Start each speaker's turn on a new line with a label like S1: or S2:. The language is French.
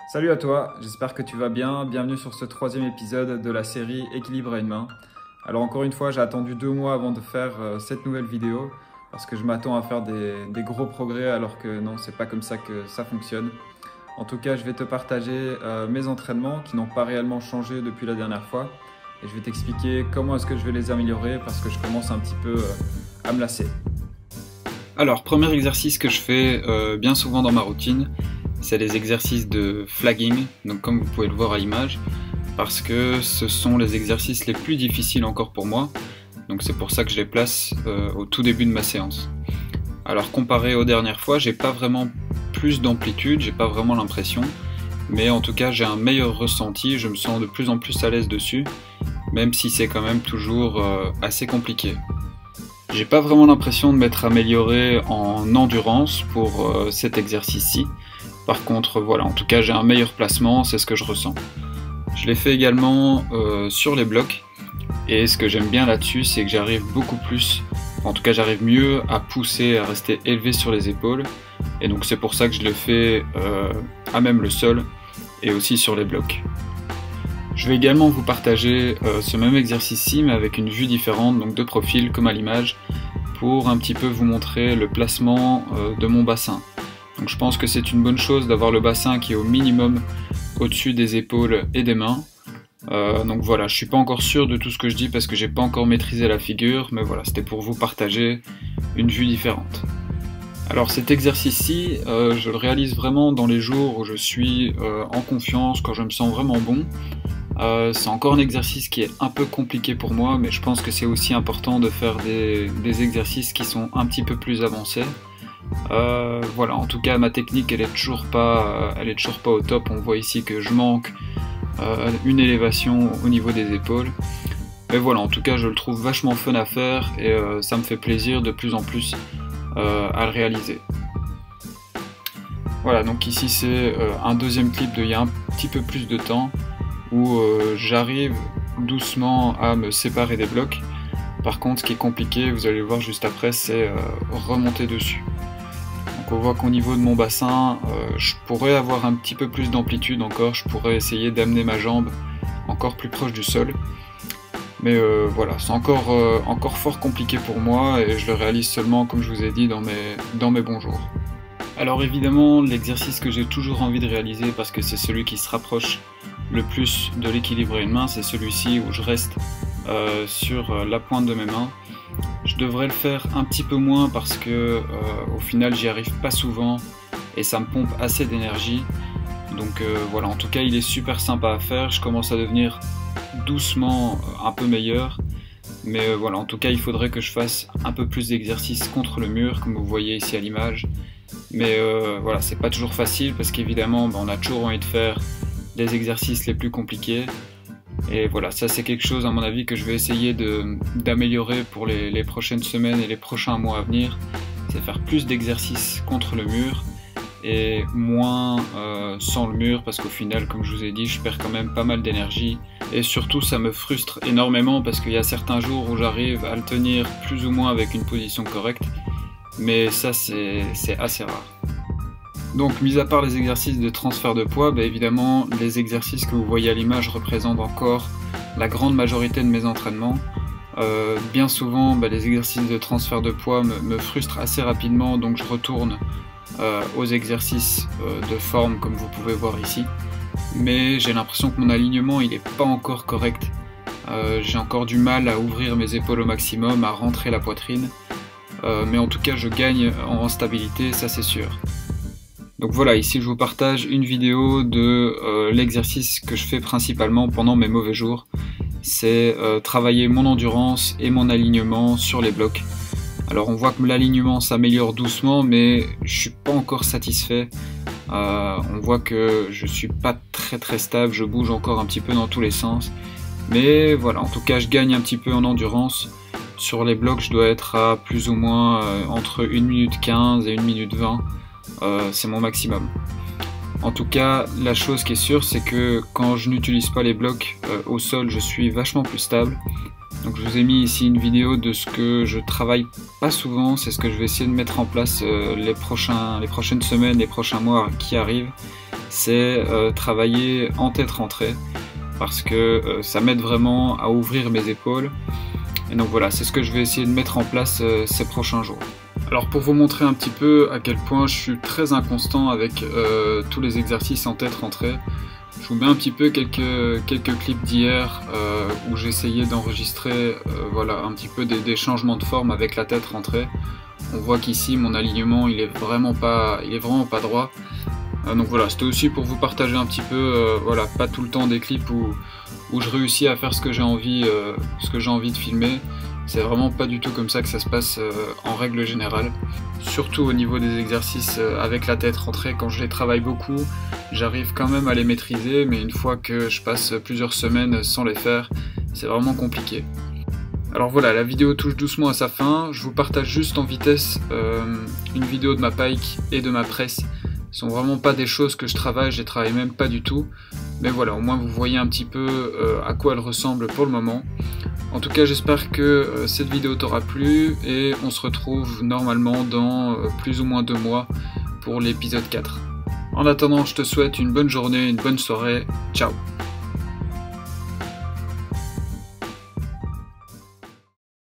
S1: Salut à toi, j'espère que tu vas bien. Bienvenue sur ce troisième épisode de la série Équilibre à une main. Alors encore une fois, j'ai attendu 2 mois avant de faire cette nouvelle vidéo parce que je m'attends à faire des gros progrès alors que non, c'est pas comme ça que ça fonctionne. En tout cas, je vais te partager mes entraînements qui n'ont pas réellement changé depuis la dernière fois et je vais t'expliquer comment est-ce que je vais les améliorer parce que je commence un petit peu à me lasser. Alors, premier exercice que je fais bien souvent dans ma routine, c'est les exercices de flagging, donc comme vous pouvez le voir à l'image, parce que ce sont les exercices les plus difficiles encore pour moi, donc c'est pour ça que je les place au tout début de ma séance. Alors comparé aux dernières fois, j'ai pas vraiment plus d'amplitude, j'ai pas vraiment l'impression, mais en tout cas j'ai un meilleur ressenti, je me sens de plus en plus à l'aise dessus, même si c'est quand même toujours assez compliqué. J'ai pas vraiment l'impression de m'être amélioré en endurance pour cet exercice-ci. Par contre, voilà, en tout cas j'ai un meilleur placement, c'est ce que je ressens. Je l'ai fait également sur les blocs, et ce que j'aime bien là-dessus, c'est que j'arrive beaucoup plus, en tout cas j'arrive mieux à pousser, à rester élevé sur les épaules, et donc c'est pour ça que je le fais à même le sol, et aussi sur les blocs. Je vais également vous partager ce même exercice-ci, mais avec une vue différente, donc de profil comme à l'image, pour un petit peu vous montrer le placement de mon bassin. Donc je pense que c'est une bonne chose d'avoir le bassin qui est au minimum au-dessus des épaules et des mains. Donc voilà, je suis pas encore sûr de tout ce que je dis parce que j'ai pas encore maîtrisé la figure, mais voilà, c'était pour vous partager une vue différente. Alors cet exercice-ci, je le réalise vraiment dans les jours où je suis en confiance, quand je me sens vraiment bon. C'est encore un exercice qui est un peu compliqué pour moi, mais je pense que c'est aussi important de faire des exercices qui sont un petit peu plus avancés. Voilà, en tout cas ma technique elle est toujours pas au top. On voit ici que je manque une élévation au niveau des épaules, mais voilà, en tout cas je le trouve vachement fun à faire et ça me fait plaisir de plus en plus à le réaliser. Voilà, donc ici c'est un deuxième clip d'il y a un petit peu plus de temps où j'arrive doucement à me séparer des blocs. Par contre, ce qui est compliqué, vous allez le voir juste après, c'est remonter dessus. Donc on voit qu'au niveau de mon bassin, je pourrais avoir un petit peu plus d'amplitude encore, je pourrais essayer d'amener ma jambe encore plus proche du sol. Mais voilà, c'est encore fort compliqué pour moi et je le réalise seulement, comme je vous ai dit, dans mes bons jours. Alors évidemment, l'exercice que j'ai toujours envie de réaliser, parce que c'est celui qui se rapproche le plus de l'équilibre à une main, c'est celui-ci où je reste sur la pointe de mes mains. Je devrais le faire un petit peu moins parce que au final j'y arrive pas souvent et ça me pompe assez d'énergie. Donc voilà, en tout cas il est super sympa à faire, je commence à devenir doucement un peu meilleur. Mais voilà, en tout cas il faudrait que je fasse un peu plus d'exercices contre le mur, comme vous voyez ici à l'image. Mais voilà, c'est pas toujours facile parce qu'évidemment on a toujours envie de faire des exercices les plus compliqués. Et voilà, ça c'est quelque chose à mon avis que je vais essayer d'améliorer pour les prochaines semaines et les prochains mois à venir. C'est faire plus d'exercices contre le mur et moins sans le mur, parce qu'au final, comme je vous ai dit, je perds quand même pas mal d'énergie. Et surtout ça me frustre énormément parce qu'il y a certains jours où j'arrive à le tenir plus ou moins avec une position correcte, mais ça c'est assez rare. Donc, mis à part les exercices de transfert de poids, évidemment, les exercices que vous voyez à l'image représentent encore la grande majorité de mes entraînements. Bien souvent, les exercices de transfert de poids me frustrent assez rapidement, donc je retourne aux exercices de forme, comme vous pouvez voir ici. Mais j'ai l'impression que mon alignement, il n'est pas encore correct. J'ai encore du mal à ouvrir mes épaules au maximum, à rentrer la poitrine. Mais en tout cas, je gagne en stabilité, ça c'est sûr. Donc voilà, ici je vous partage une vidéo de l'exercice que je fais principalement pendant mes mauvais jours. C'est travailler mon endurance et mon alignement sur les blocs. Alors on voit que l'alignement s'améliore doucement, mais je suis pas encore satisfait. On voit que je suis pas très stable, je bouge encore un petit peu dans tous les sens. Mais voilà, en tout cas je gagne un petit peu en endurance. Sur les blocs je dois être à plus ou moins entre 1 minute 15 et 1 minute 20. C'est mon maximum. En tout cas, la chose qui est sûre, c'est que quand je n'utilise pas les blocs au sol, je suis vachement plus stable. Donc je vous ai mis ici une vidéo de ce que je travaille pas souvent, c'est ce que je vais essayer de mettre en place les prochaines semaines, les prochains mois qui arrivent. c'est travailler en tête rentrée, parce que ça m'aide vraiment à ouvrir mes épaules. Et donc voilà, c'est ce que je vais essayer de mettre en place ces prochains jours. Alors pour vous montrer un petit peu à quel point je suis très inconstant avec tous les exercices en tête rentrée, je vous mets un petit peu quelques clips d'hier où j'essayais d'enregistrer voilà, un petit peu des changements de forme avec la tête rentrée. On voit qu'ici mon alignement il est vraiment pas droit. Donc voilà, c'était aussi pour vous partager un petit peu, voilà, pas tout le temps des clips où je réussis à faire ce que j'ai envie de filmer. C'est vraiment pas du tout comme ça que ça se passe en règle générale. Surtout au niveau des exercices avec la tête rentrée, quand je les travaille beaucoup, j'arrive quand même à les maîtriser, mais une fois que je passe plusieurs semaines sans les faire, c'est vraiment compliqué. Alors voilà, la vidéo touche doucement à sa fin. Je vous partage juste en vitesse une vidéo de ma pike et de ma presse. Ce sont vraiment pas des choses que je les travaille même pas du tout. Mais voilà, au moins vous voyez un petit peu à quoi elles ressemblent pour le moment. En tout cas, j'espère que cette vidéo t'aura plu et on se retrouve normalement dans plus ou moins 2 mois pour l'épisode 4. En attendant, je te souhaite une bonne journée, une bonne soirée. Ciao!